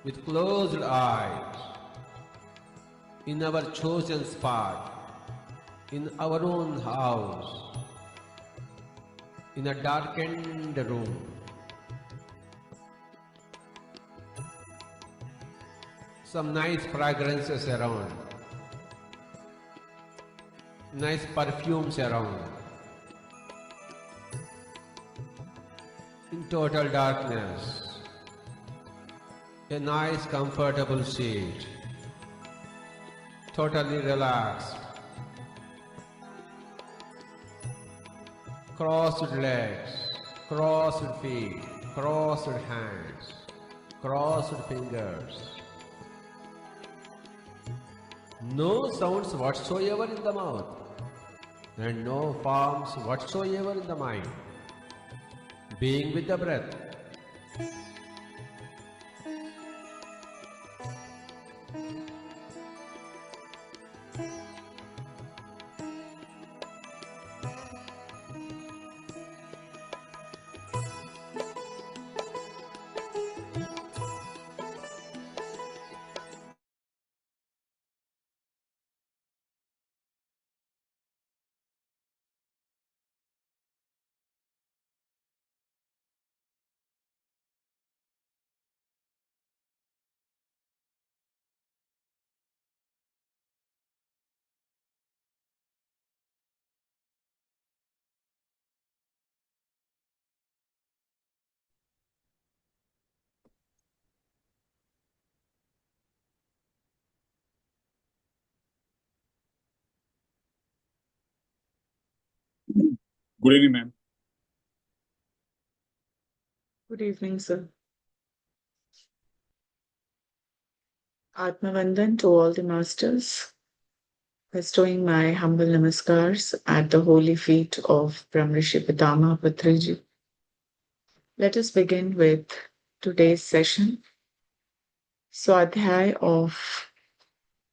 with closed eyes, in our chosen spot, in our own house, in a darkened room. Some nice fragrances around, nice perfumes around. In total darkness, a nice comfortable seat, totally relaxed, crossed legs, crossed feet, crossed hands, crossed fingers. No sounds whatsoever in the mouth, and no forms whatsoever in the mind. Being with the breath. Good evening, ma'am. Good evening, sir. Atmavandan to all the masters, bestowing my humble namaskars at the holy feet of Brahmrishi Pitama Patriji. Let us begin with today's session, Swadhyaya of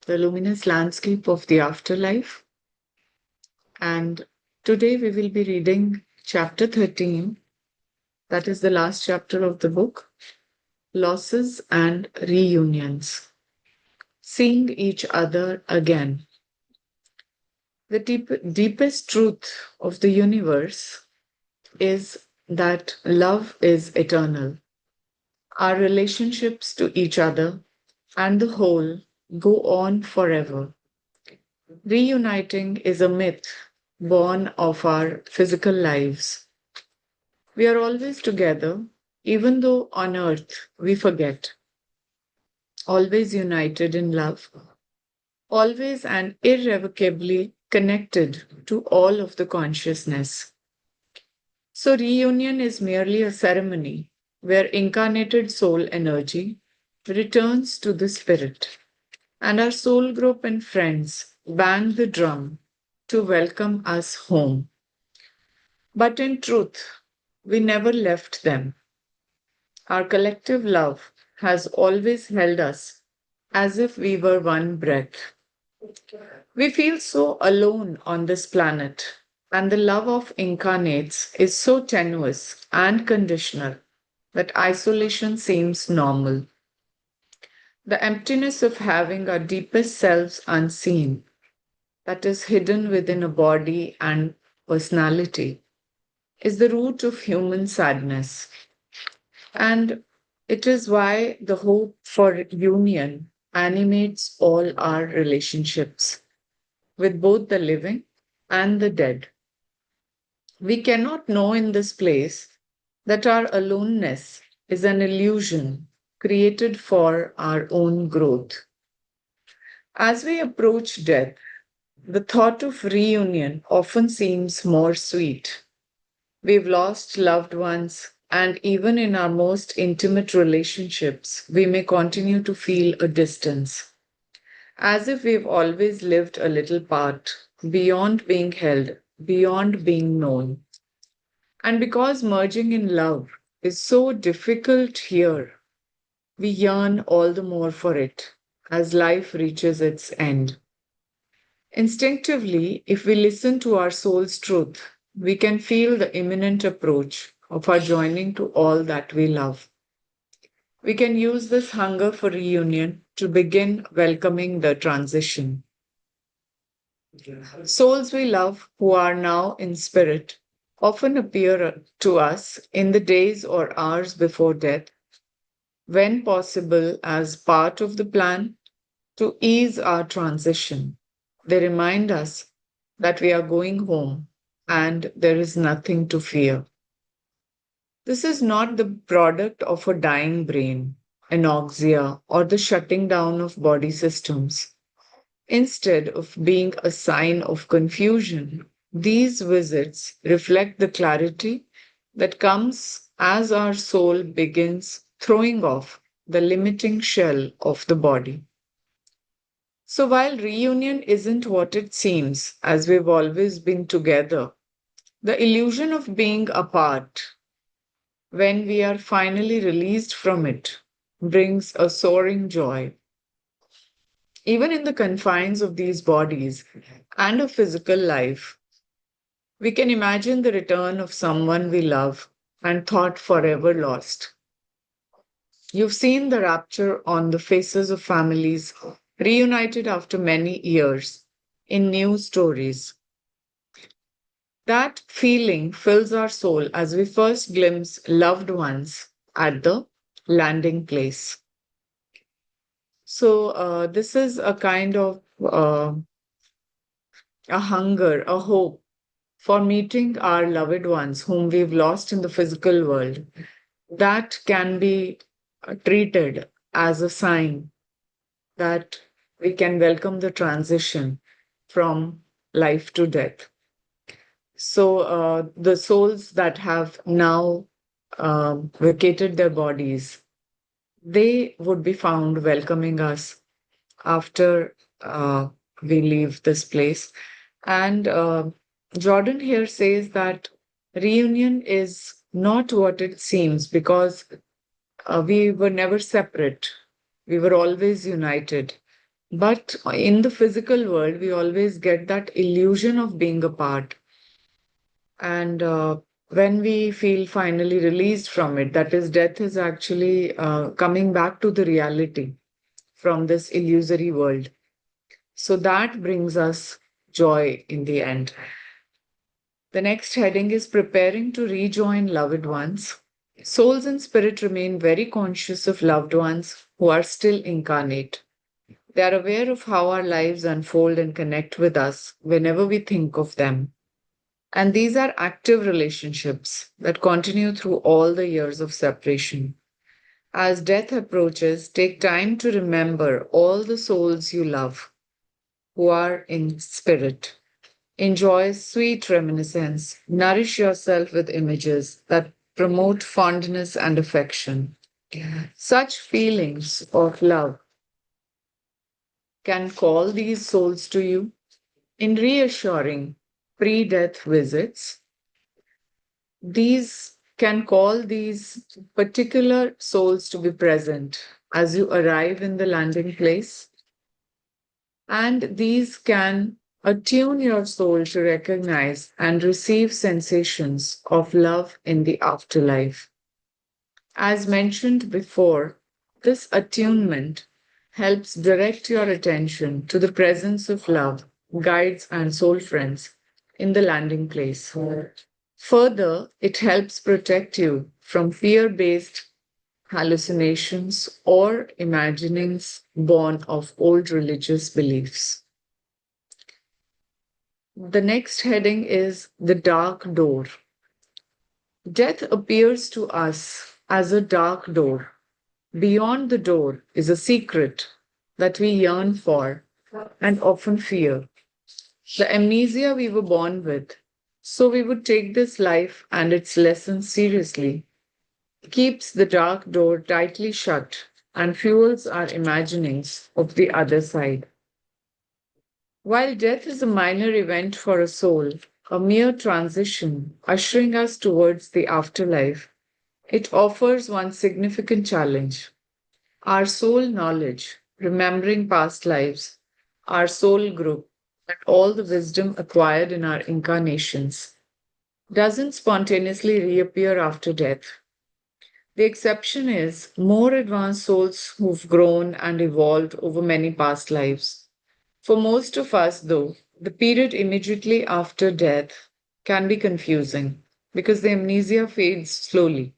the Luminous Landscape of the Afterlife. And today we will be reading chapter 13, that is the last chapter of the book, Losses and Reunions. Seeing each other again. The deepest truth of the universe is that love is eternal. Our relationships to each other and the whole go on forever. Reuniting is a myth born of our physical lives. We are always together, even though on earth we forget. Always united in love, always and irrevocably connected to all of the consciousness. So, reunion is merely a ceremony where incarnated soul energy returns to the spirit, and our soul group and friends bang the drum to welcome us home. But in truth, we never left them. Our collective love has always held us as if we were one breath. We feel so alone on this planet, and the love of incarnates is so tenuous and conditional that isolation seems normal. The emptiness of having our deepest selves unseen, that is hidden within a body and personality, is the root of human sadness. And it is why the hope for union animates all our relationships with both the living and the dead. We cannot know in this place that our aloneness is an illusion created for our own growth. As we approach death, the thought of reunion often seems more sweet. We've lost loved ones, and even in our most intimate relationships, we may continue to feel a distance, as if we've always lived a little apart, beyond being held, beyond being known. And because merging in love is so difficult here, we yearn all the more for it as life reaches its end. Instinctively, if we listen to our soul's truth, we can feel the imminent approach of our joining to all that we love. We can use this hunger for reunion to begin welcoming the transition. Souls we love who are now in spirit often appear to us in the days or hours before death, when possible, as part of the plan to ease our transition. They remind us that we are going home and there is nothing to fear. This is not the product of a dying brain, anoxia, or the shutting down of body systems. Instead of being a sign of confusion, these visits reflect the clarity that comes as our soul begins throwing off the limiting shell of the body. So, while reunion isn't what it seems, as we've always been together, the illusion of being apart, when we are finally released from it, brings a soaring joy. Even in the confines of these bodies and of physical life, we can imagine the return of someone we love and thought forever lost. You've seen the rapture on the faces of families reunited after many years in new stories. That feeling fills our soul as we first glimpse loved ones at the landing place. So, this is a kind of a hunger, a hope for meeting our loved ones whom we've lost in the physical world. That can be treated as a sign that we can welcome the transition from life to death. So, the souls that have now vacated their bodies, they would be found welcoming us after we leave this place. And Jordan here says that reunion is not what it seems because we were never separate, we were always united. But in the physical world, we always get that illusion of being apart. And when we feel finally released from it, that is, death is actually coming back to the reality from this illusory world. So that brings us joy in the end. The next heading is preparing to rejoin loved ones. Souls and spirit remain very conscious of loved ones who are still incarnate. They are aware of how our lives unfold and connect with us whenever we think of them. And these are active relationships that continue through all the years of separation. As death approaches, take time to remember all the souls you love who are in spirit. Enjoy sweet reminiscence. Nourish yourself with images that promote fondness and affection. Such feelings of love can call these souls to you in reassuring pre death visits. These can call these particular souls to be present as you arrive in the landing place, and these can attune your soul to recognize and receive sensations of love in the afterlife. As mentioned before, this attunement helps direct your attention to the presence of love, guides, and soul friends in the landing place. Further, it helps protect you from fear based hallucinations or imaginings born of old religious beliefs. The next heading is the dark door. Death appears to us as a dark door. Beyond the door is a secret that we yearn for and often fear. The amnesia we were born with, so we would take this life and its lessons seriously, keeps the dark door tightly shut and fuels our imaginings of the other side. While death is a minor event for a soul, a mere transition ushering us towards the afterlife, it offers one significant challenge. Our soul knowledge, remembering past lives, our soul group, and all the wisdom acquired in our incarnations, doesn't spontaneously reappear after death. The exception is more advanced souls who've grown and evolved over many past lives. For most of us, though, the period immediately after death can be confusing because the amnesia fades slowly.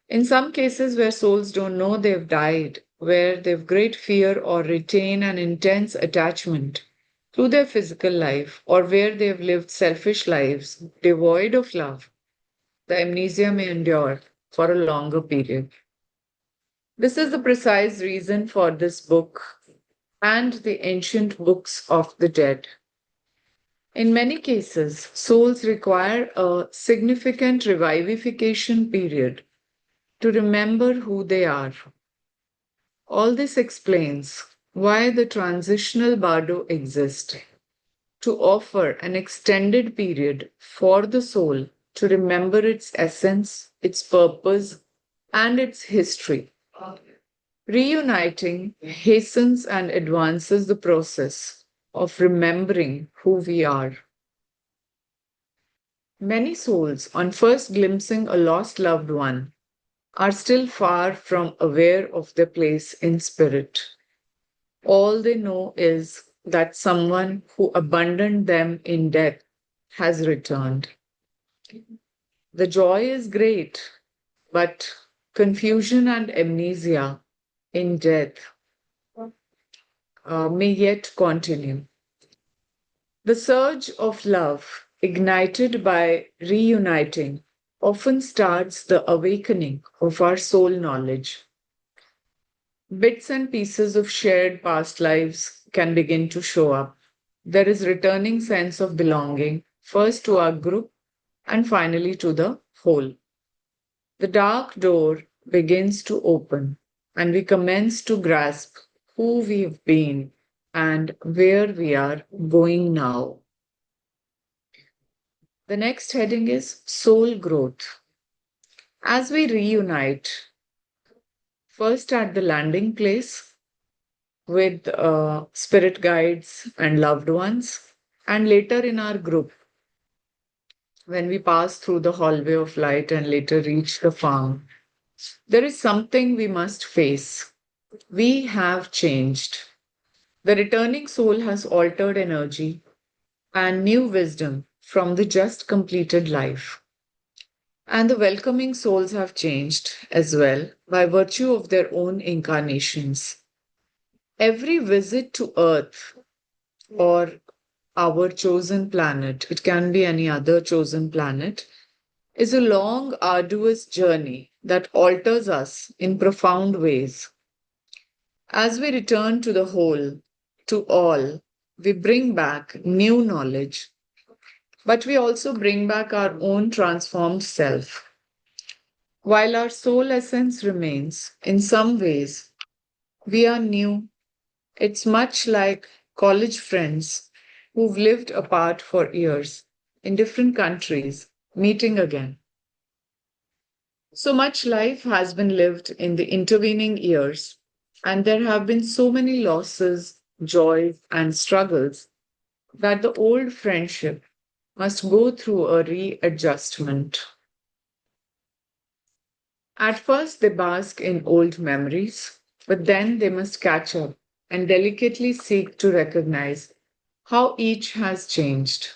In some cases where souls don't know they've died, where they've great fear or retain an intense attachment to their physical life, or where they've lived selfish lives devoid of love, the amnesia may endure for a longer period. This is the precise reason for this book and the ancient books of the dead. In many cases, souls require a significant revivification period to remember who they are. All this explains why the transitional bardo exists to offer an extended period for the soul to remember its essence, its purpose, and its history. Reuniting hastens and advances the process of remembering who we are. Many souls, on first glimpsing a lost loved one, are still far from aware of their place in spirit. All they know is that someone who abandoned them in death has returned. The joy is great, but confusion and amnesia in death may yet continue. The surge of love, ignited by reuniting, often starts the awakening of our soul knowledge. Bits and pieces of shared past lives can begin to show up. There is returning sense of belonging, first to our group and finally to the whole. The dark door begins to open, and we commence to grasp who we've been and where we are going now. The next heading is soul growth. As we reunite, first at the landing place with spirit guides and loved ones, and later in our group when we pass through the hallway of light and later reach the farm, there is something we must face. We have changed. The returning soul has altered energy and new wisdom from the just completed life. And the welcoming souls have changed as well by virtue of their own incarnations. Every visit to Earth or our chosen planet, it can be any other chosen planet, is a long, arduous journey that alters us in profound ways. As we return to the whole, to all, we bring back new knowledge, but we also bring back our own transformed self. While our soul essence remains, in some ways, we are new. It's much like college friends who've lived apart for years in different countries meeting again. So much life has been lived in the intervening years, and there have been so many losses, joys, and struggles that the old friendship must go through a readjustment. At first, they bask in old memories, but then they must catch up and delicately seek to recognize how each has changed.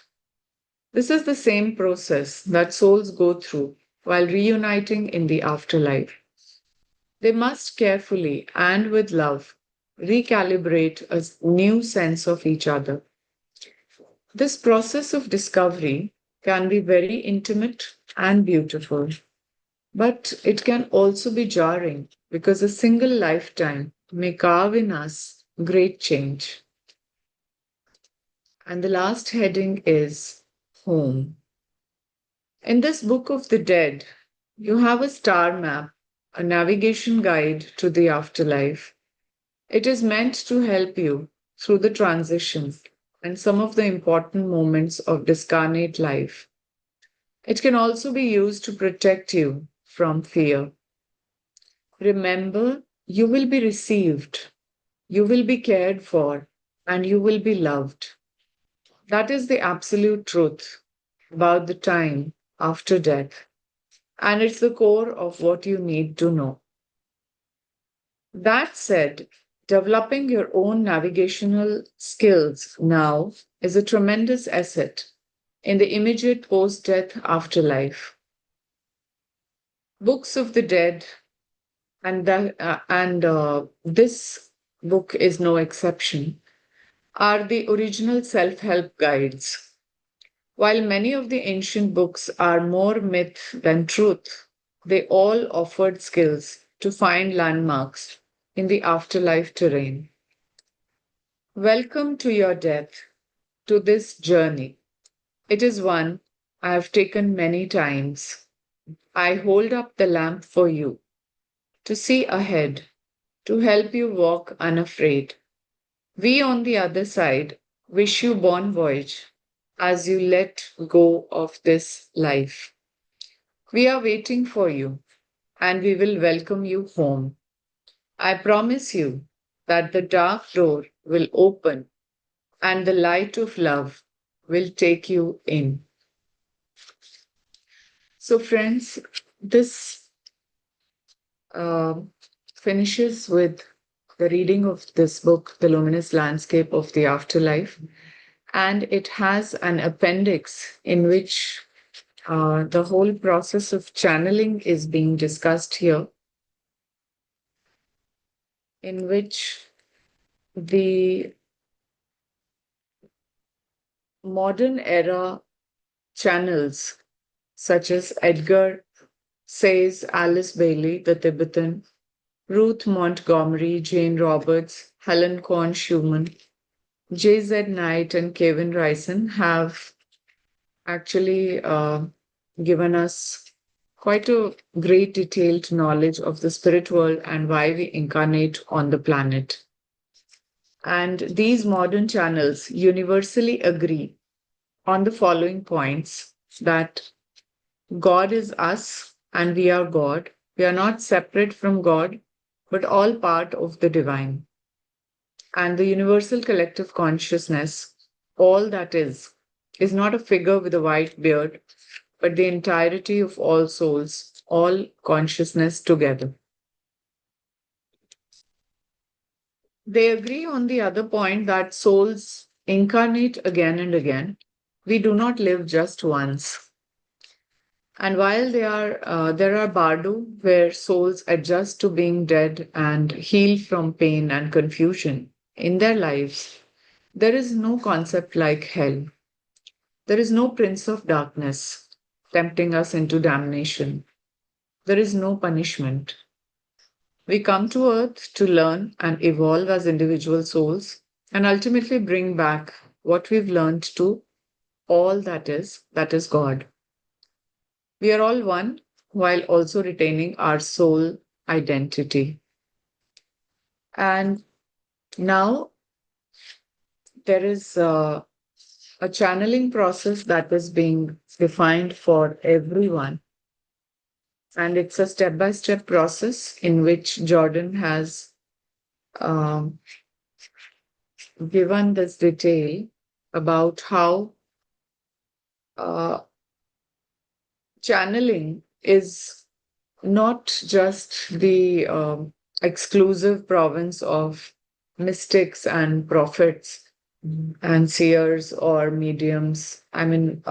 This is the same process that souls go through while reuniting in the afterlife. They must carefully and with love recalibrate a new sense of each other. This process of discovery can be very intimate and beautiful, but it can also be jarring because a single lifetime may carve in us great change. And the last heading is home. In this book of the dead, you have a star map, a navigation guide to the afterlife. It is meant to help you through the transition and some of the important moments of discarnate life. It can also be used to protect you from fear. Remember, you will be received, you will be cared for, and you will be loved. That is the absolute truth about the time after death. and it's the core of what you need to know. That said, developing your own navigational skills now is a tremendous asset in the immediate post death afterlife. Books of the Dead, and this book is no exception, are the original self help guides. While many of the ancient books are more myth than truth, they all offered skills to find landmarks in the afterlife terrain. Welcome to your death, to this journey. It is one I have taken many times. I hold up the lamp for you to see ahead, to help you walk unafraid. We on the other side wish you bon voyage as you let go of this life. We are waiting for you and we will welcome you home. I promise you that the dark door will open and the light of love will take you in. So, friends, this uh, finishes with the reading of this book, The Luminous Landscape of the Afterlife. And it has an appendix in which the whole process of channeling is being discussed here, in which the modern era channels, such as Edgar Say's Alice Bailey, the Tibetan, Ruth Montgomery, Jane Roberts, Helen Korn Schumann, J.Z. Knight, and Kevin Ryson, have actually given us quite a great detailed knowledge of the spirit world and why we incarnate on the planet. And these modern channels universally agree on the following points: that God is us and we are God. We are not separate from God, but all part of the divine. And the universal collective consciousness, all that is not a figure with a white beard, but the entirety of all souls, all consciousness together. They agree on the other point that souls incarnate again and again. We do not live just once. And while there are bardo where souls adjust to being dead and heal from pain and confusion in their lives, there is no concept like hell. There is no prince of darkness tempting us into damnation. There is no punishment. We come to earth to learn and evolve as individual souls and ultimately bring back what we've learned to all that is God. We are all one while also retaining our soul identity. And now there is a channeling process that is being defined for everyone. And it's a step by step process in which Jordan has um, given this detail about how uh, channeling is not just the exclusive province of mystics and prophets and seers or mediums. I mean,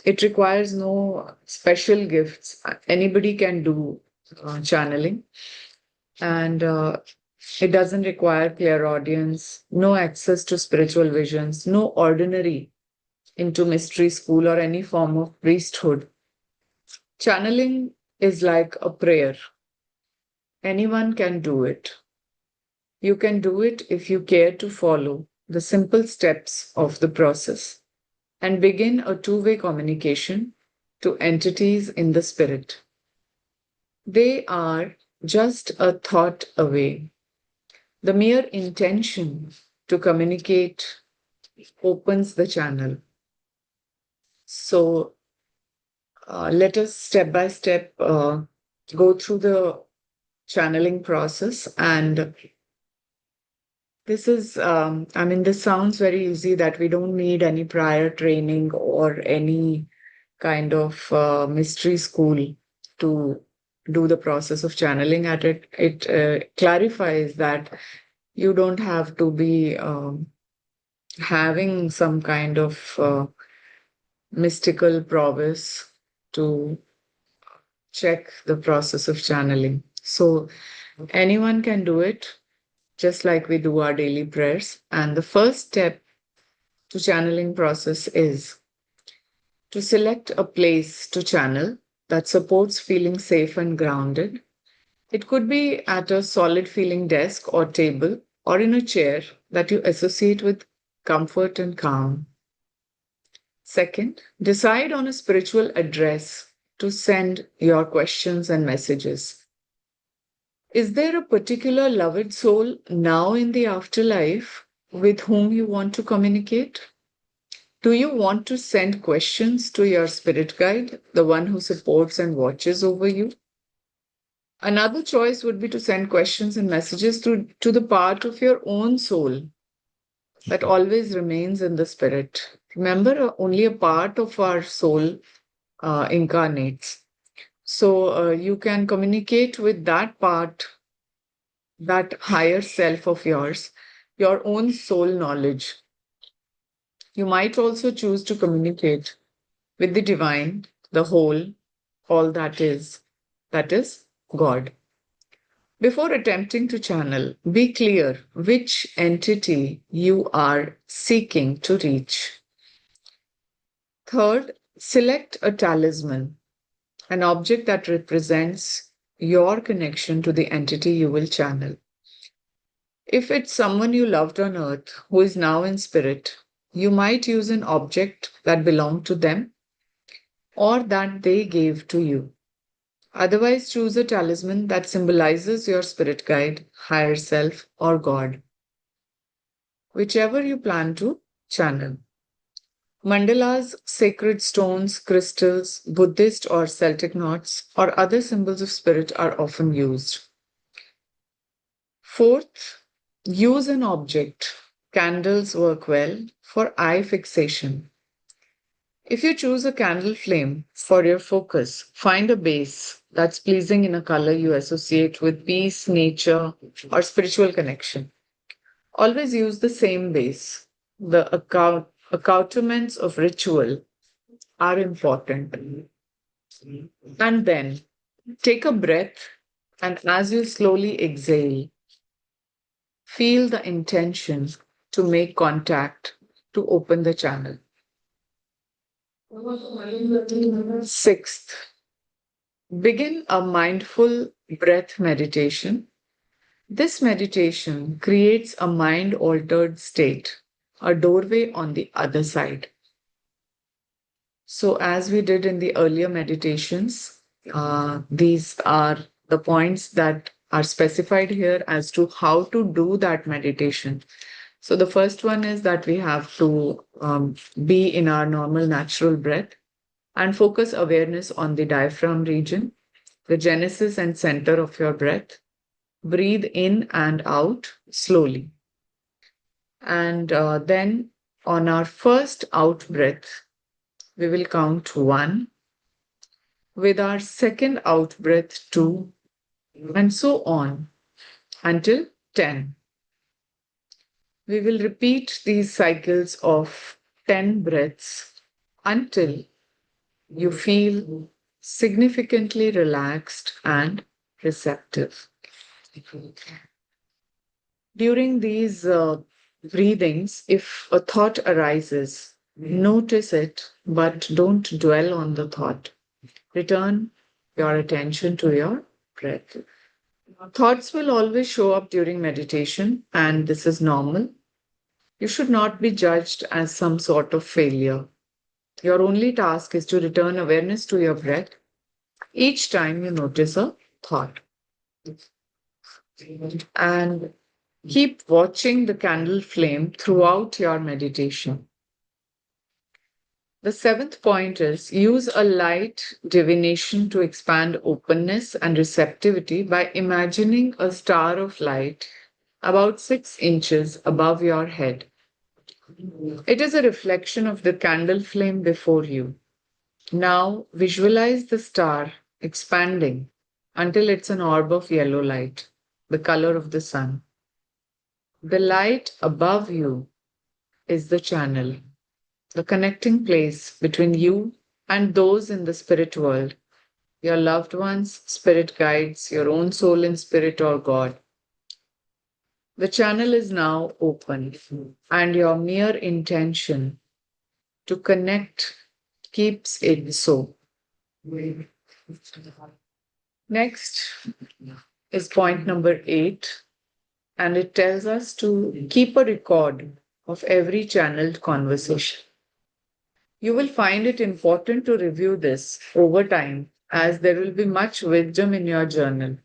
it requires no special gifts. Anybody can do channeling, and it doesn't require clairaudience, no access to spiritual visions, no ordinary into mystery school or any form of priesthood. Channeling is like a prayer. Anyone can do it. You can do it if you care to follow the simple steps of the process and begin a two-way communication to entities in the spirit. They are just a thought away. The mere intention to communicate opens the channel. So let us step by step go through the channeling process. And this is, I mean, this sounds very easy that we don't need any prior training or any kind of mystery school. to do the process of channeling at it. It clarifies that you don't have to be having some kind of mystical prowess to check the process of channeling. So anyone can do it, just like we do our daily prayers. And the first step to channeling process is to select a place to channel that supports feeling safe and grounded. It could be at a solid feeling desk or table or in a chair that you associate with comfort and calm. Second, decide on a spiritual address to send your questions and messages. Is there a particular loved soul now in the afterlife with whom you want to communicate? Do you want to send questions to your spirit guide, the one who supports and watches over you? Another choice would be to send questions and messages to the part of your own soul that always remains in the spirit. Remember, only a part of our soul incarnates. So you can communicate with that part, that higher self of yours, your own soul knowledge. You might also choose to communicate with the divine, the whole, all that is God. Before attempting to channel, be clear which entity you are seeking to reach. Third, select a talisman, an object that represents your connection to the entity you will channel. If it's someone you loved on earth who is now in spirit, you might use an object that belonged to them or that they gave to you. Otherwise, choose a talisman that symbolizes your spirit guide, higher self, or God, whichever you plan to channel. Mandalas, sacred stones, crystals, Buddhist or Celtic knots, or other symbols of spirit are often used. Fourth, use an object. Candles work well for eye fixation. If you choose a candle flame for your focus, find a base that's pleasing in a color you associate with peace, nature, or spiritual connection. Always use the same base. The accoutrements of ritual are important. And then take a breath, and as you slowly exhale, feel the intention to make contact to open the channel. Sixth, begin a mindful breath meditation. This meditation creates a mind altered state, a doorway on the other side. So, as we did in the earlier meditations, these are the points that are specified here as to how to do that meditation. So, the first one is that we have to be in our normal natural breath and focus awareness on the diaphragm region, the genesis and center of your breath. Breathe in and out slowly. And then on our first out breath, we will count 1. With our second out breath, 2, and so on until 10. We will repeat these cycles of 10 breaths until you feel significantly relaxed and receptive. During these breathings, if a thought arises, notice it, but don't dwell on the thought. Return your attention to your breath. Thoughts will always show up during meditation, and this is normal. You should not be judged as some sort of failure. Your only task is to return awareness to your breath each time you notice a thought. And keep watching the candle flame throughout your meditation. The seventh point is use a light divination to expand openness and receptivity by imagining a star of light about 6 inches above your head. It is a reflection of the candle flame before you. Now visualize the star expanding until it's an orb of yellow light, the color of the sun. The light above you is the channel, the connecting place between you and those in the spirit world, your loved ones, spirit guides, your own soul in spirit or God. The channel is now open, and your mere intention to connect keeps it so. Next is point number 8, and it tells us to keep a record of every channeled conversation. You will find it important to review this over time as there will be much wisdom in your journal.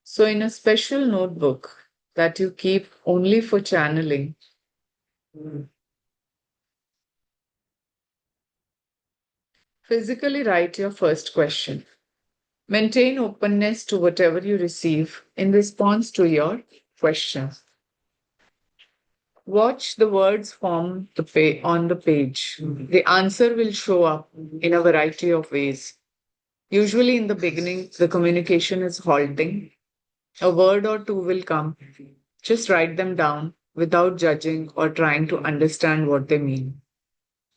So, in a special notebook that you keep only for channeling, physically write your first question. Maintain openness to whatever you receive in response to your question. Watch the words form on the page. The answer will show up in a variety of ways. Usually, in the beginning, the communication is halting. A word or two will come. Just write them down without judging or trying to understand what they mean.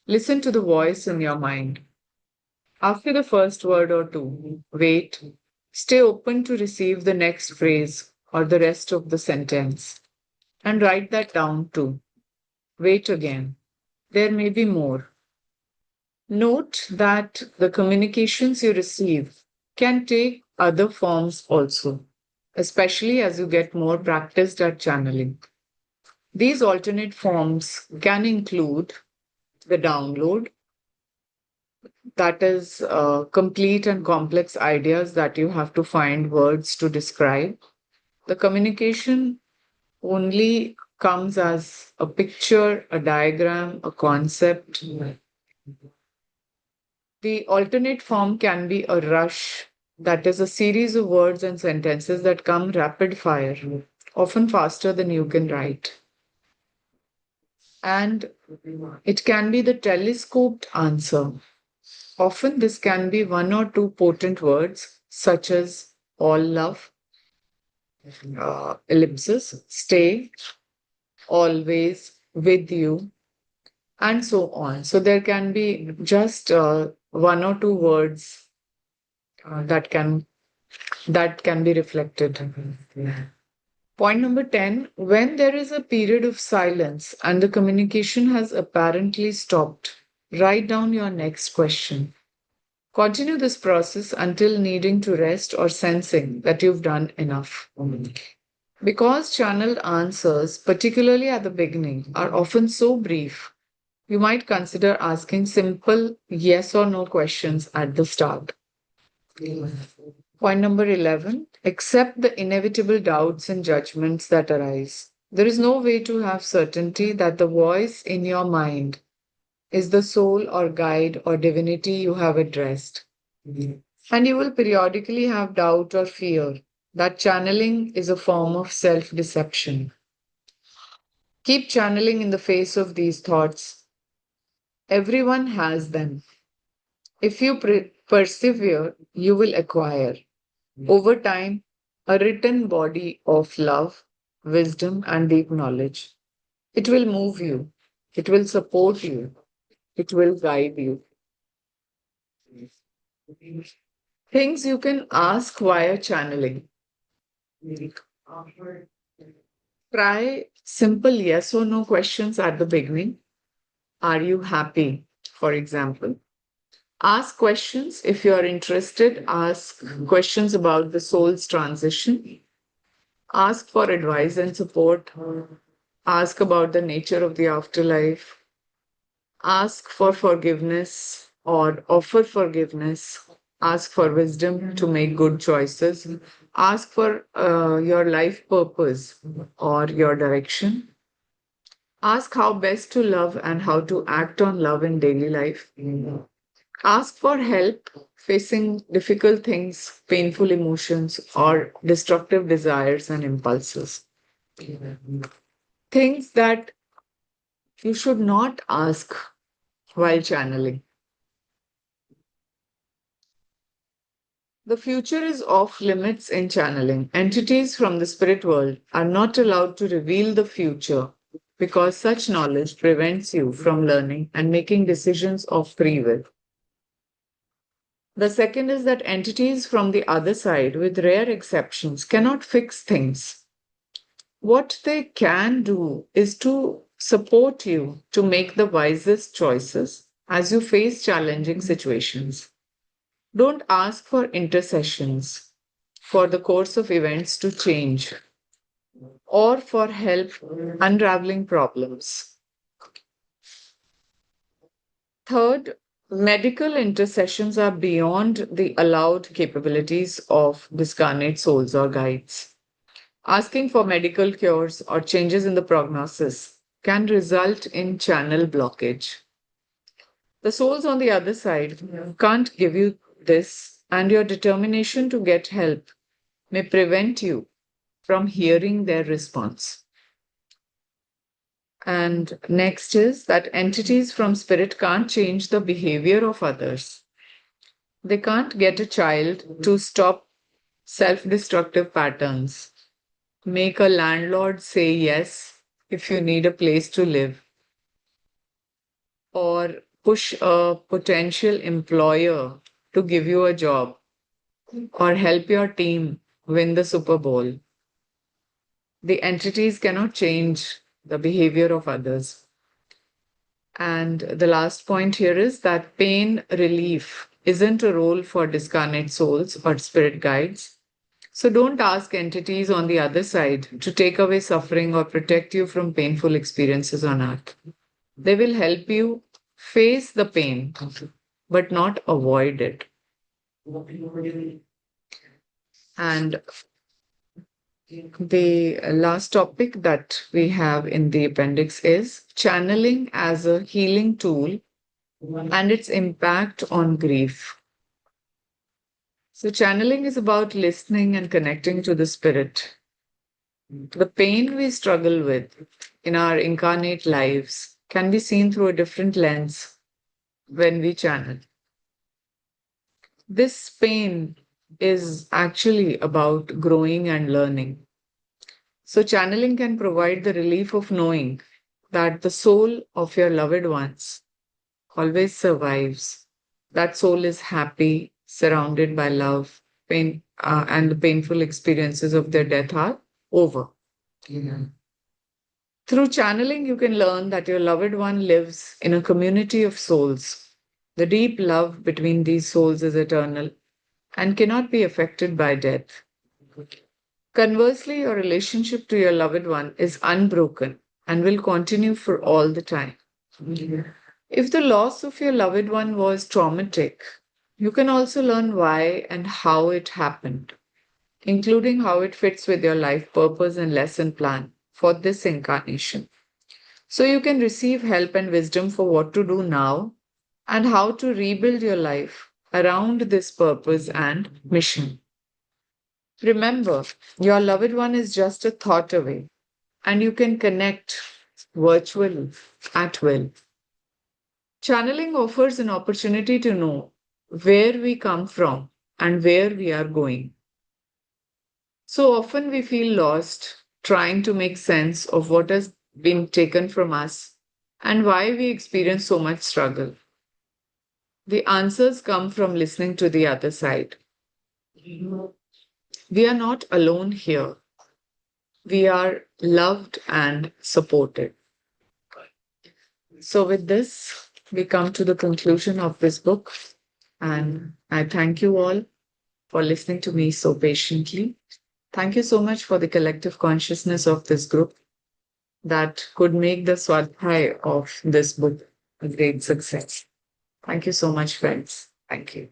Listen to the voice in your mind. After the first word or two, wait. Stay open to receive the next phrase or the rest of the sentence. And write that down too. Wait again. There may be more. Note that the communications you receive can take other forms also, especially as you get more practiced at channeling. These alternate forms can include the download, that is, complete and complex ideas that you have to find words to describe. The communication only comes as a picture, a diagram, a concept. The alternate form can be a rush, that is, a series of words and sentences that come rapid fire, often faster than you can write. And it can be the telescoped answer. Often, this can be one or two potent words, such as all love, ellipsis, stay, always, with you, and so on. So, there can be just one or two words that can be reflected. Point number 10, when there is a period of silence and the communication has apparently stopped, write down your next question. Continue this process until needing to rest or sensing that you've done enough. Because channeled answers, particularly at the beginning, are often so brief, you might consider asking simple yes or no questions at the start. Point number 11, accept the inevitable doubts and judgments that arise. There is no way to have certainty that the voice in your mind is the soul or guide or divinity you have addressed. And you will periodically have doubt or fear that channeling is a form of self deception. Keep channeling in the face of these thoughts. Everyone has them. If you persevere, you will acquire, over time, a written body of love, wisdom, and deep knowledge. It will move you, it will support you, it will guide you. Things you can ask via channeling. Try simple yes or no questions at the beginning. Are you happy? For example. Ask questions if you are interested. Ask questions about the soul's transition. Ask for advice and support. Ask about the nature of the afterlife. Ask for forgiveness or offer forgiveness. Ask for wisdom to make good choices. Ask for your life purpose or your direction. Ask how best to love and how to act on love in daily life. Ask for help facing difficult things, painful emotions, or destructive desires and impulses. Things that you should not ask while channeling. The future is off limits in channeling. Entities from the spirit world are not allowed to reveal the future because such knowledge prevents you from learning and making decisions of free will. The second is that entities from the other side, with rare exceptions, cannot fix things. What they can do is to support you to make the wisest choices as you face challenging situations. Don't ask for intercessions for the course of events to change or for help unraveling problems. Third, medical intercessions are beyond the allowed capabilities of discarnate souls or guides. Asking for medical cures or changes in the prognosis can result in channel blockage. The souls on the other side can't give you this, and your determination to get help may prevent you from hearing their response. And next is that entities from spirit can't change the behavior of others. They can't get a child to stop self destructive patterns, make a landlord say yes if you need a place to live, or push a potential employer to give you a job, or help your team win the Super Bowl. The entities cannot change the behavior of others. And the last point here is that pain relief isn't a role for discarnate souls or spirit guides. So don't ask entities on the other side to take away suffering or protect you from painful experiences on earth. They will help you face the pain, but not avoid it. And the last topic that we have in the appendix is channeling as a healing tool and its impact on grief. So, channeling is about listening and connecting to the spirit. The pain we struggle with in our incarnate lives can be seen through a different lens when we channel. This pain is actually about growing and learning. So, channeling can provide the relief of knowing that the soul of your loved ones always survives. That soul is happy, surrounded by love, pain, and the painful experiences of their death are over. Yeah. Through channeling, you can learn that your loved one lives in a community of souls. The deep love between these souls is eternal and cannot be affected by death. Conversely, your relationship to your loved one is unbroken and will continue for all the time. If the loss of your loved one was traumatic, you can also learn why and how it happened, including how it fits with your life purpose and lesson plan for this incarnation. So you can receive help and wisdom for what to do now and how to rebuild your life around this purpose and mission. Remember, your loved one is just a thought away, and you can connect virtually at will. Channeling offers an opportunity to know where we come from and where we are going. So often we feel lost trying to make sense of what has been taken from us and why we experience so much struggle. The answers come from listening to the other side. We are not alone here. We are loved and supported. So, with this, we come to the conclusion of this book. And I thank you all for listening to me so patiently. Thank you so much for the collective consciousness of this group that could make the Swadhyaya of this book a great success. Thank you so much, friends. Thank you.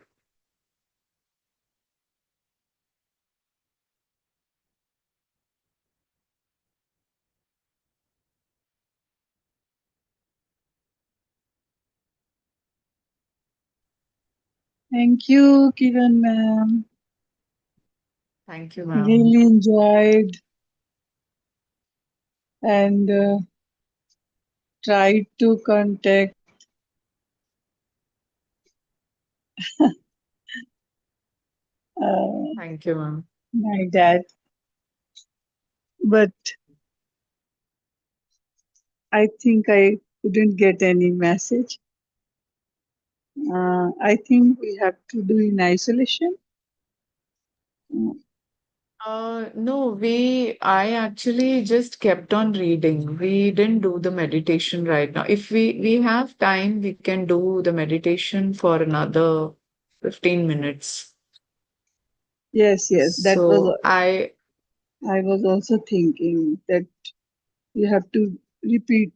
Thank you, Kiran ma'am. Thank you, ma'am. Really enjoyed and tried to contact Thank you, ma'am. my dad. But I think I couldn't get any message. I think we have to do in isolation. Mm, No, I actually just kept on reading. We didn't do the meditation right now. If we have time, we can do the meditation for another 15 minutes. yes, yes. So I was also thinking that you have to repeat.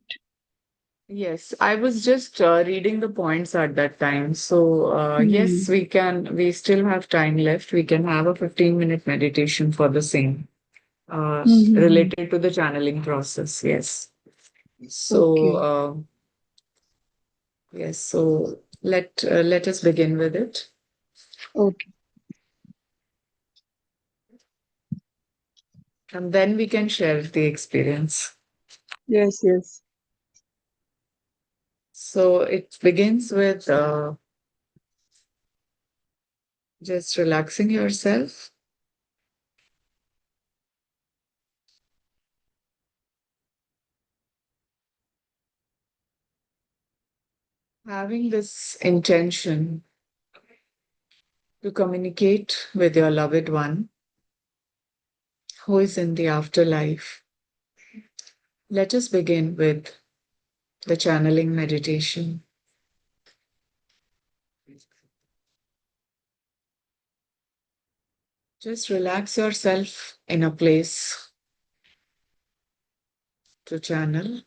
yes, I was just reading the points at that time. So Hmm. yes, we still have time left. We can have a 15-minute meditation for the same, Mm-hmm. related to the channeling process. Yes. So, Okay. yes, so let us begin with it, Okay. and then we can share the experience. Yes, yes. So it begins with just relaxing yourself, having this intention to communicate with your loved one who is in the afterlife. Let us begin with the channeling meditation. Just relax yourself in a place to channel.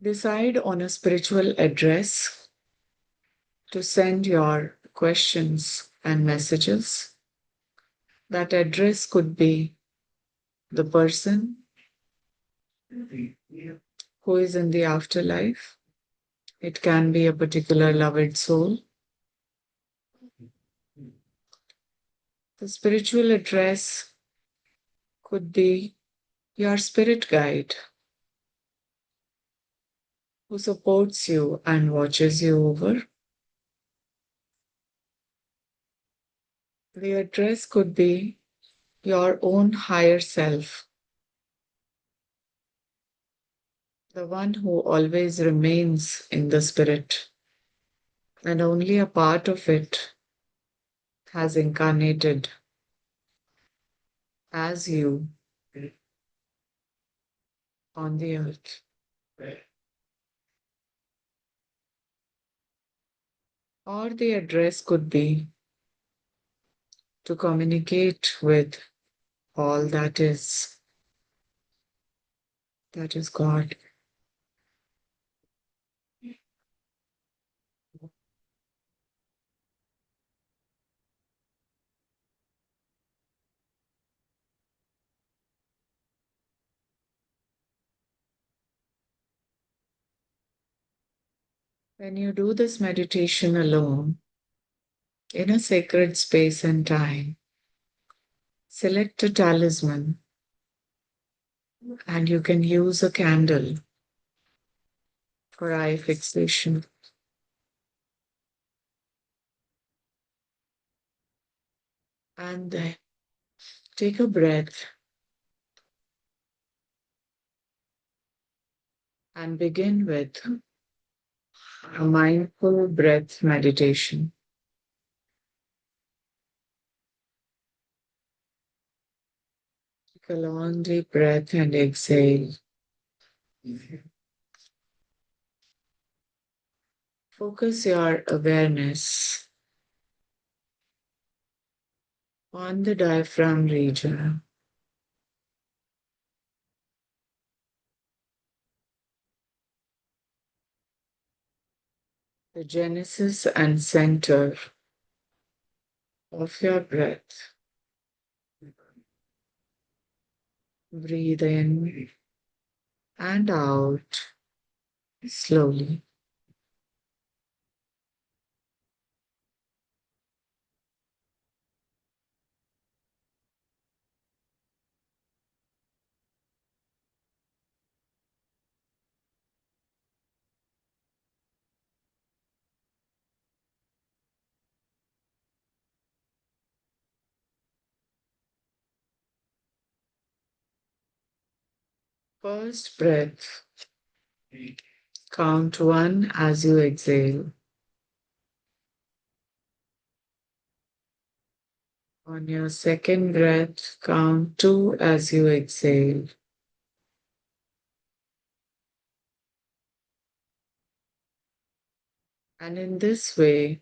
Decide on a spiritual address to send your questions and messages. That address could be the person who is in the afterlife. It can be a particular loved soul. The spiritual address could be your spirit guide who supports you and watches you over. The address could be your own higher self, the one who always remains in the spirit, and only a part of it has incarnated as you on the earth. Or the address could be to communicate with all that is God. When you do this meditation alone, in a sacred space and time, select a talisman and you can use a candle for eye fixation. And then take a breath and begin with a mindful breath meditation. Take a long deep breath and exhale. Focus your awareness on the diaphragm region, the genesis and center of your breath. Breathe in and out slowly. First breath. Count 1 as you exhale. On your second breath, count 2 as you exhale. And in this way,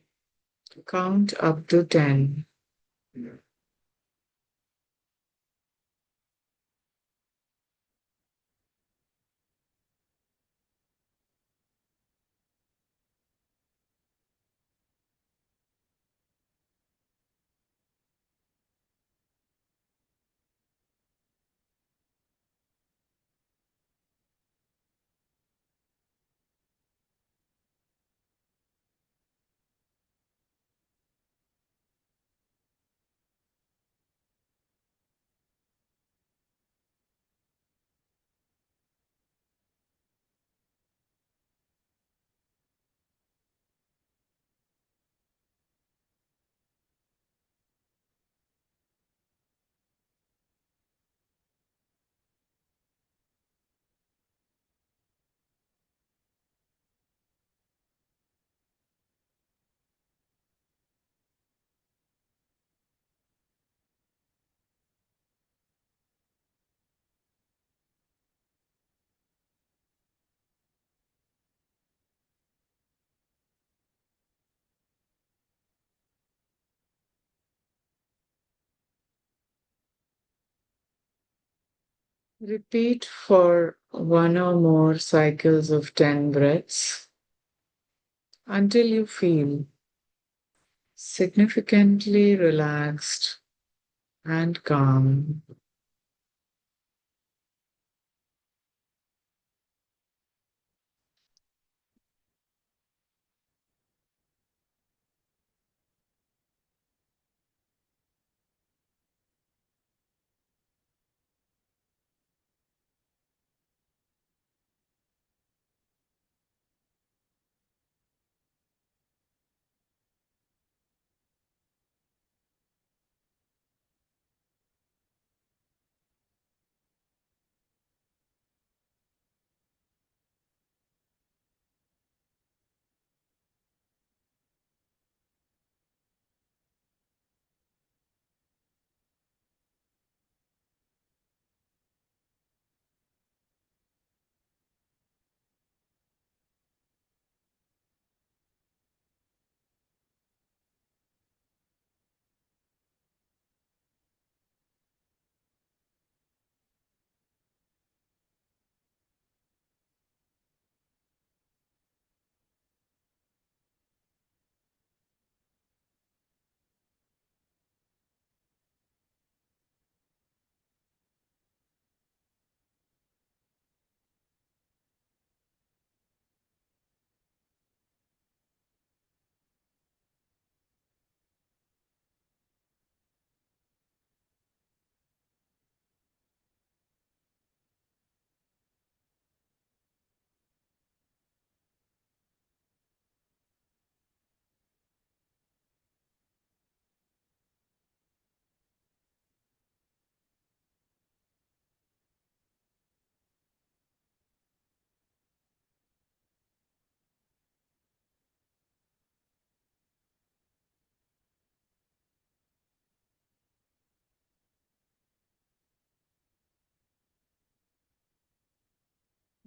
count up to 10. Repeat for one or more cycles of 10 breaths until you feel significantly relaxed and calm.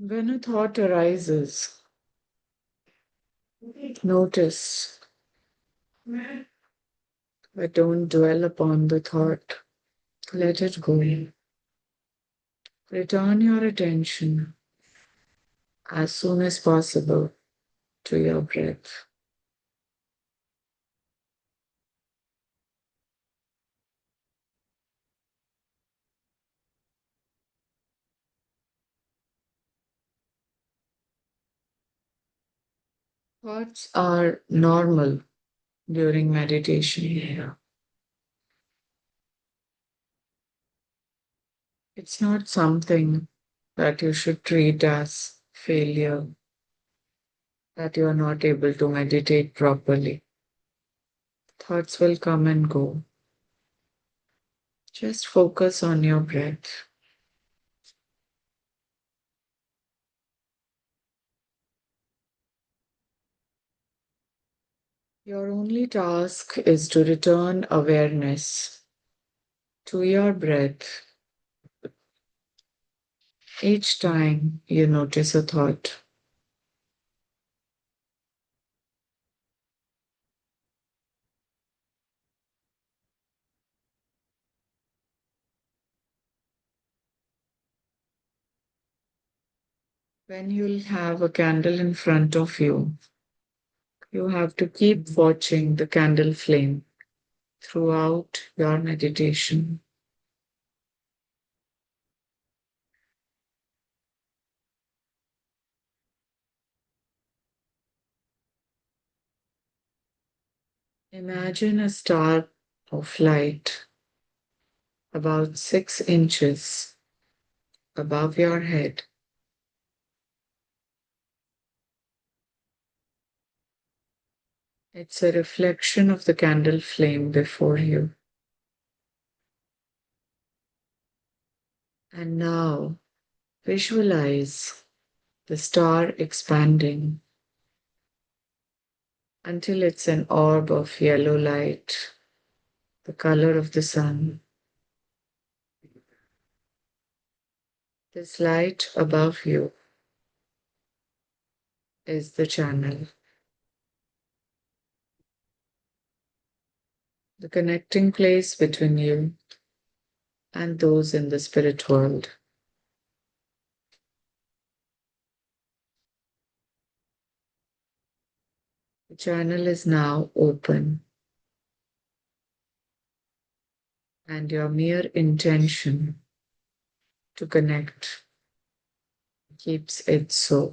When a thought arises, notice, but don't dwell upon the thought. Let it go. Return your attention as soon as possible to your breath. Thoughts are normal during meditation. It's not something that you should treat as failure, that you are not able to meditate properly. Thoughts will come and go. Just focus on your breath. Your only task is to return awareness to your breath each time you notice a thought. When you'll have a candle in front of you, you have to keep watching the candle flame throughout your meditation. Imagine a star of light about 6 inches above your head. It's a reflection of the candle flame before you. And now visualize the star expanding until it's an orb of yellow light, the color of the sun. This light above you is the channel, the connecting place between you and those in the spirit world. The channel is now open, and your mere intention to connect keeps it so.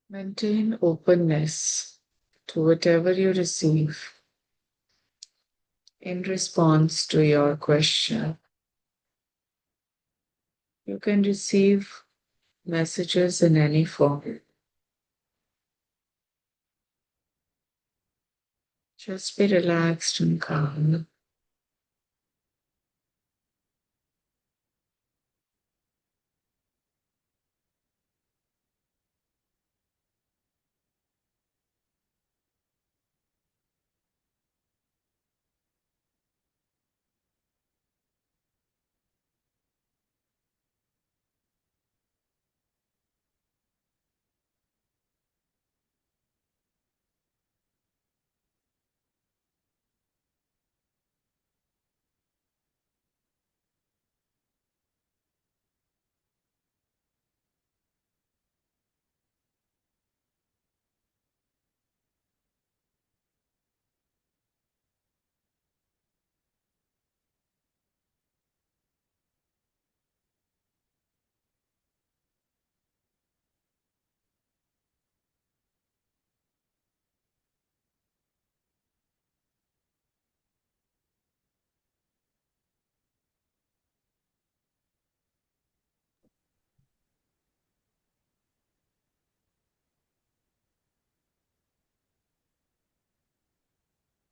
Maintain openness to whatever you receive in response to your question. You can receive messages in any form. Just be relaxed and calm.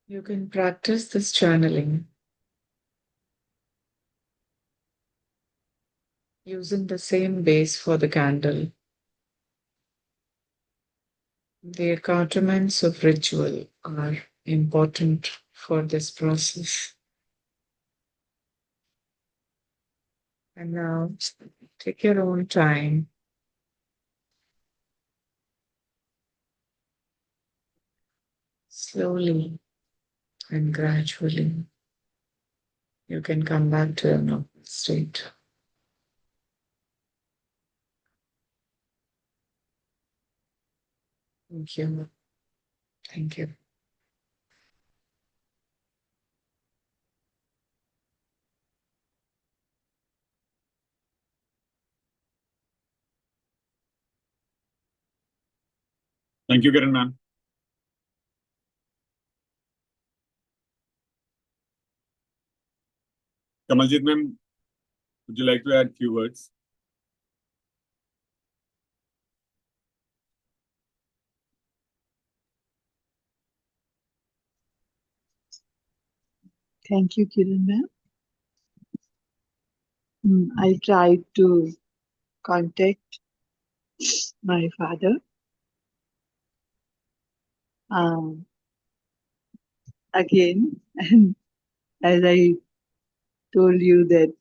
You can practice this channeling using the same base for the candle. The accoutrements of ritual are important for this process. And now take your own time. Slowly and gradually, you can come back to your normal state. Thank you. Thank you. Thank you, Kiran, ma'am. Kamaljit, ma'am, would you like to add few words? Thank you, Kiran ma'am. I tried to contact my father um, again, and as I told you that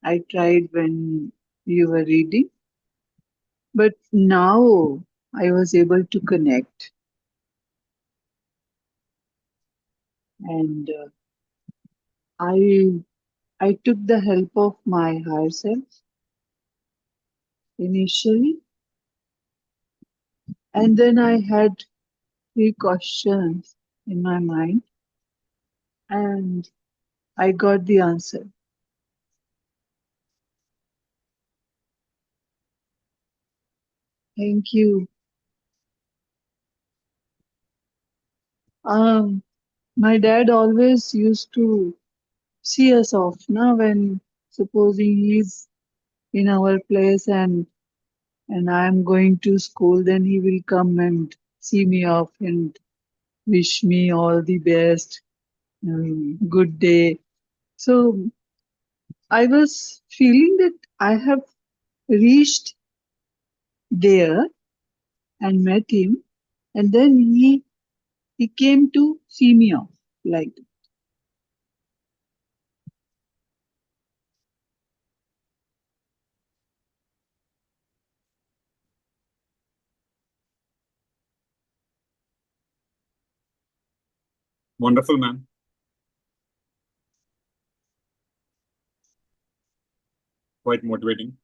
I tried when you were reading, but now I was able to connect, and I I took the help of my higher self initially, and then I had three questions in my mind, and I got the answer. Thank you. Um, my dad always used to see us off now when supposing he's in our place and I'm going to school, then he will come and see me off and wish me all the best, good day. So I was feeling that I have reached there and met him, and then he came to see me off like that. Wonderful, ma'am. Quite motivating.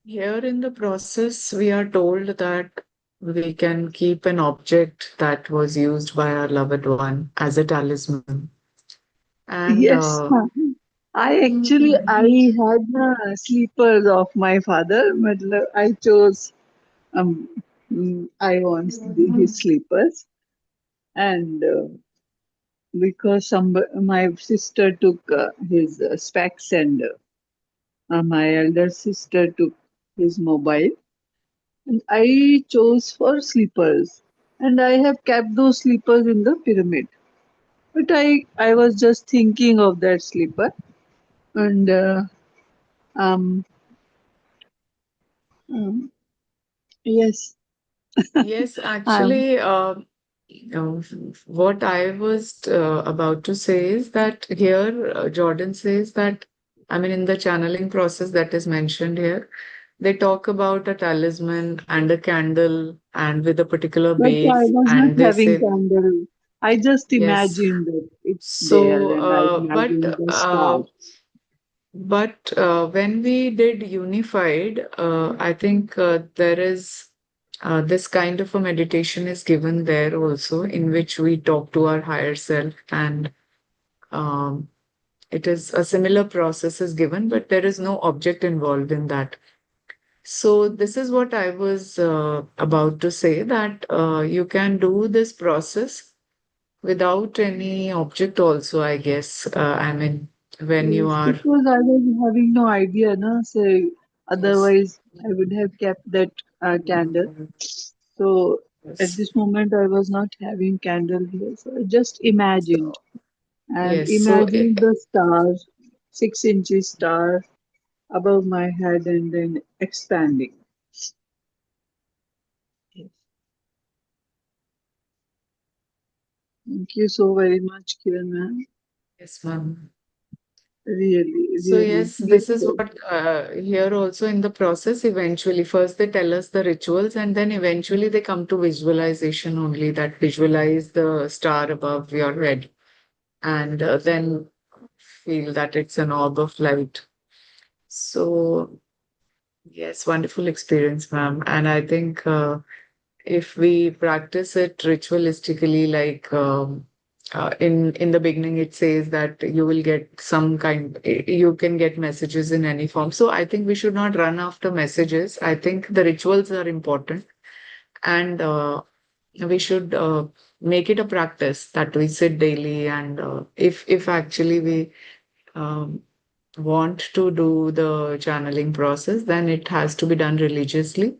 Here in the process, we are told that we can keep an object that was used by our loved one as a talisman. And Yes, I had the sleepers of my father, but I chose um I want his sleepers, and because my sister took his specs, and my elder sister took his mobile, and I chose for sleepers, and I have kept those sleepers in the pyramid. But I was just thinking of that slipper, and um, um yes, yes, um, actually, uh, what I was about to say is that here, Jordan says that, I mean, in the channeling process that is mentioned here, they talk about a talisman and a candle and with a particular but I base, was not and they having say, candle. I just yes. imagined that it's there, So, and I imagined the stars. when we did unified, I think there is this kind of a meditation is given there also, in which we talk to our higher self, and um, it is a similar process is given, but there is no object involved in that. So this is what I was about to say, that you can do this process without any object also, I guess. I mean, when you Yes, are, because I was having no idea, no. So yes, otherwise, I would have kept that candle. So at yes. this moment, I was not having candle here. So I just imagined So, and yes. So, imagined the stars, 6 inches star, above my head and then expanding. Yes. Thank you so very much, Kiran ma'am. Yes, ma'am. Really, So really yes, this is beautiful. what here also in the process, eventually, first they tell us the rituals and then eventually they come to visualization only, that visualize the star above your head and then feel that it's an orb of light. So yes, wonderful experience, ma'am. And I think if we practice it ritualistically, like in the beginning, it says that you will get some kind, you can get messages in any form. So I think we should not run after messages. I think the rituals are important, and we should make it a practice that we sit daily. And if actually we um, want to do the channeling process, then it has to be done religiously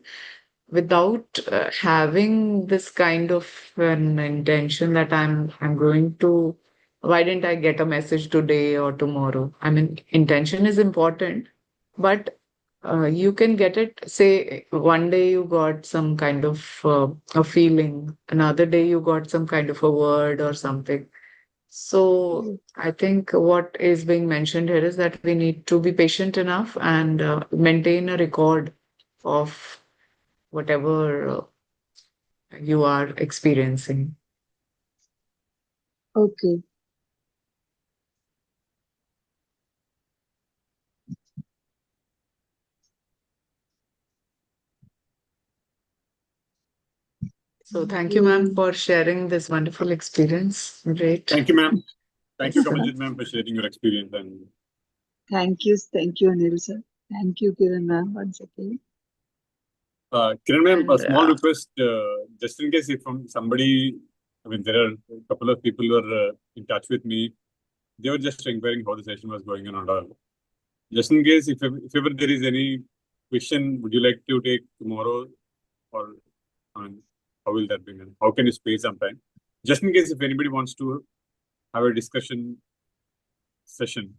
without having this kind of an intention that I'm going to, why didn't I get a message today or tomorrow? I mean, intention is important, but you can get it. Say one day you got some kind of a feeling, another day you got some kind of a word or something. So I think what is being mentioned here is that we need to be patient enough and maintain a record of whatever you are experiencing. Okay. So Thank thank you, ma'am, you. for sharing this wonderful experience. Great. Thank you, ma'am. Thank you, Yes, sir. Kamaljeet, ma'am, for sharing your experience. And Thank you, Anil sir. Thank you, Kiran ma'am, once again. Kiran, ma'am, a And small request, just in case if from somebody, I mean, there are a couple of people who are in touch with me. They were just inquiring how the session was going on and all. Just in case, if ever there is any question, would you like to take tomorrow, or I mean, how will that be, ma'am? How can you spare some time? Just in case if anybody wants to have a discussion session,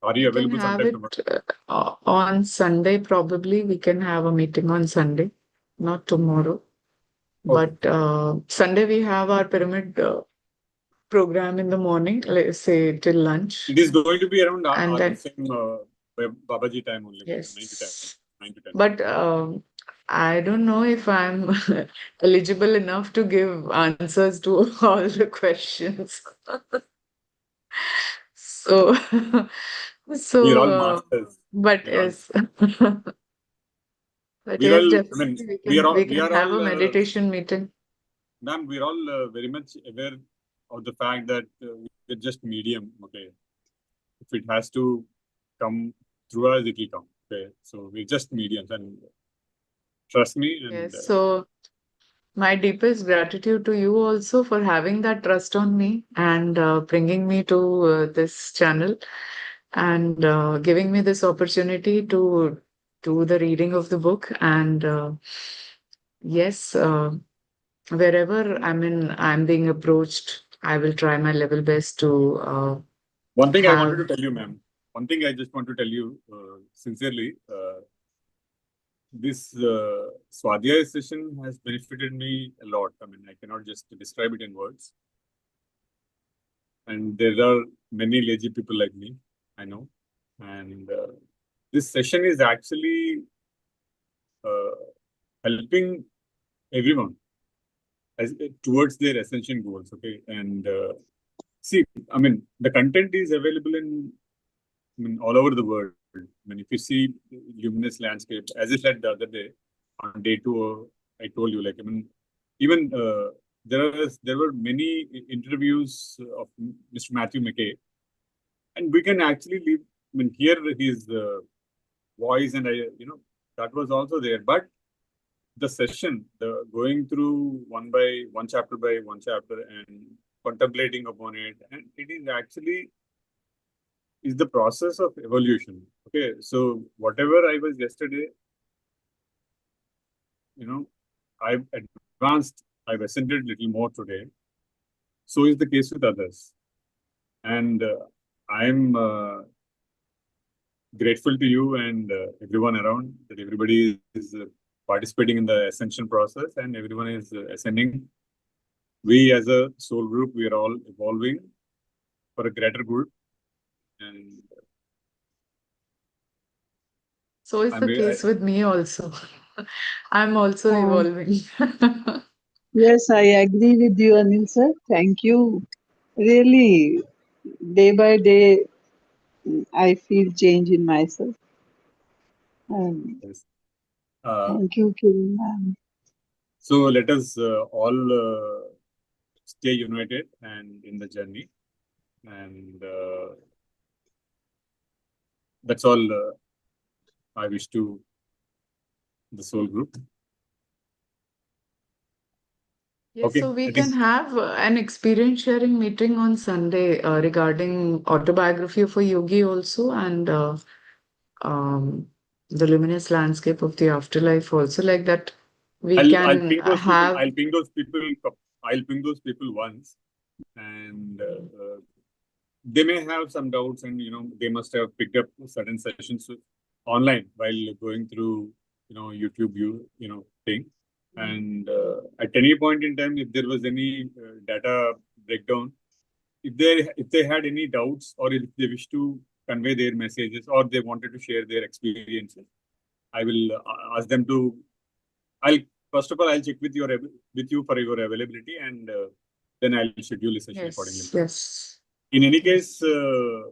are you we can available have sometime it tomorrow? on Sunday, probably. We can have a meeting on Sunday, not tomorrow. Okay. But Sunday, we have our pyramid program in the morning, let's say till lunch. It is going to be around And our then, same Babaji time only, 9 to 10. yes. 9 to 10. But I don't know if I'm eligible enough to give answers to all the questions. So, We are so, all masters. but We are all, yes, but we are yes, all, I mean, definitely we we can are have all, a meditation meeting. ma'am, we are all very much aware of the fact that we're just medium. Okay. If it has to come through us, it will come. Okay. So we're just mediums, and trust me. And Yes. So my deepest gratitude to you also for having that trust on me and bringing me to this channel and giving me this opportunity to do the reading of the book. And yes, wherever I'm being approached, I will try my level best to one thing I wanted have. to tell you, ma'am, one thing I just want to tell you sincerely, this Swadhyaya session has benefited me a lot. I mean, I cannot just describe it in words. And there are many lazy people like me, I know. And this session is actually uh, helping everyone as, towards their ascension goals. Okay. And see, I mean, the content is available in, I mean, all over the world. I mean, if you see Luminous landscape, as I said the other day, on day 2, I told you, like, I mean, even there were many interviews of Mr. Matthew McKay, and we can actually leave, I mean, hear his voice, and that was also there. But the session, the going through one chapter by one chapter and contemplating upon it, and it is actually is the process of evolution. Okay, so whatever I was yesterday, I've advanced, I've ascended a little more today. So is the case with others, and I'm grateful to you and everyone around that everybody is participating in the ascension process and everyone is ascending. We as a soul group, we are all evolving for a greater good. And So is the case with me also. I'm also Um, evolving. yes, I agree with you, Anil sir. Thank you. Really, day by day, I feel change in myself. And yes. Uh, thank you, Kiran ma'am. so let us all stay united and in the journey. And that's all I wish to the soul group. Yes, Okay, so we I can think have an experience sharing meeting on Sunday regarding autobiography of a yogi also, and um, the luminous landscape of the afterlife also, like that we I'll can ping those people. have. I'll ping those people once, and they may have some doubts, and they must have picked up certain sessions online while going through YouTube thing. And at any point in time, if there was any data breakdown, if they had any doubts or if they wish to convey their messages or they wanted to share their experiences, I will ask them to. I'll first of all I'll check with you for your availability, and then I'll schedule a session accordingly. Yes, yes, In any case, yes.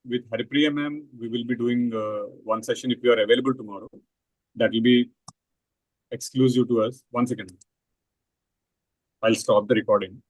with Haripriya ma'am, we will be doing one session if you are available tomorrow. That will be exclusive to us. 1 second. I'll stop the recording.